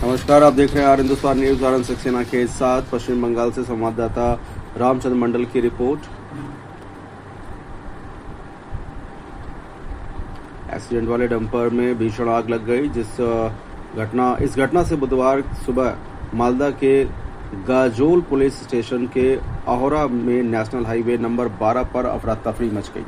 नमस्कार, आप देख रहे हैं आर हिंदुस्तान न्यूज। आनंद सक्सेना के साथ पश्चिम बंगाल से संवाददाता रामचंद्र मंडल की रिपोर्ट। एक्सीडेंट वाले डंपर में भीषण आग लग गई। इस घटना से बुधवार सुबह मालदा के गाजोल पुलिस स्टेशन के अहोरा में नेशनल हाईवे नंबर 12 पर अफरा तफरी मच गई।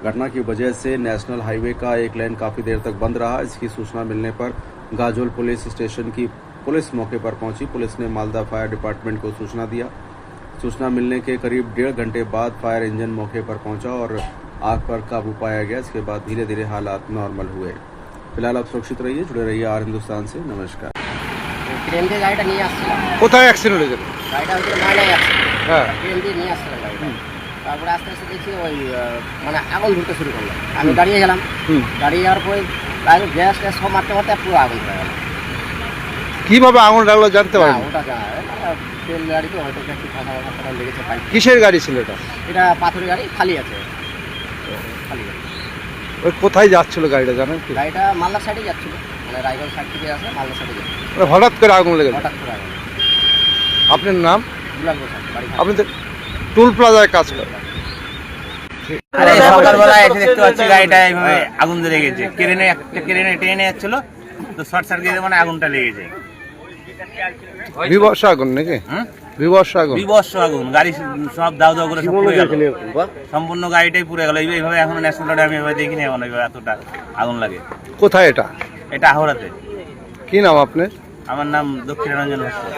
घटना की वजह से नेशनल हाईवे का एक लेन काफी देर तक बंद रहा। इसकी सूचना मिलने पर गाजोल पुलिस स्टेशन की पुलिस मौके पर पहुंची। पुलिस ने मालदा फायर डिपार्टमेंट को सूचना दिया। सूचना मिलने के करीब 1.5 घंटे बाद फायर इंजन मौके पर पहुंचा और आग पर काबू पाया गया। इसके बाद धीरे धीरे हालात नॉर्मल हुए। फिलहाल आप सुरक्षित रहिए, जुड़े रहिए आर हिंदुस्तान से। नमस्कार। ট্রেন দিয়ে গাড়িটা নিয়ে আসছিল। কোথায় অ্যাক্সিডেন্ট হয়েছিল? গাড়িটা হচ্ছে ময়নায় যাচ্ছিল। হ্যাঁ, ট্রেন দিয়ে নিয়ে আসছিল গাড়িটা। তারপরে আস্তে আস্তে দেখছি ওই মানে আগুন ধরতে শুরু করলো। আমি দাঁড়িয়ে গেলাম। দাঁড়িয়ে যাওয়ার পরে গ্যাস ট্যাস সব মারতে মারতে পুরো আগুন ধরে গেল। কিভাবে আগুন লাগলো জানতে না, পারেন? ওটা জানা তেল গাড়ি তো হয়তো একটু ফাঁকা ফাঁকা লেগেছে পাইপ। কিসের গাড়ি ছিল এটা? এটা পাথরের গাড়ি, খালি আছে, খালি গাড়ি। ওই কোথায় যাচ্ছিল গাড়িটা জানেন কি? গাড়িটা মালদার সাইডে যাচ্ছিল, মানে রায়গঞ্জ সাইড থেকে আসে মালদার সাইডে যাচ্ছিল। মানে হঠাৎ করে আগুন লেগে গেল। হঠাৎ করে আগুন। আপনার নাম? দুলাল বসাক, বাড়ি আপনি তো টুল প্লাজায় কাজ করেন। আরে সকালবেলা এসে দেখতে পাচ্ছি গাড়িটা এইভাবে আগুন ধরে গেছে। ক্রেনে ট্রেনে যাচ্ছিল তো শর্ট সার্কিটে মানে আগুনটা লেগেছে। বিবর্ষ আগুন নাকি? বিবর্ষ আগুন। বিবস্ত্র আগুন, গাড়ি সব দাও দাও করে সব পুড়ে গেল। সম্পূর্ণ গাড়িটাই পুড়ে গেল। এইভাবে এখন ন্যাশনাল রোডে আমি এভাবে দেখিনি, এখন এইভাবে এতটা আগুন লাগে। কোথায় এটা? এটা আহরাতে। কি নাম আপনার? আমার নাম দক্ষিণারঞ্জন ভাস্কর।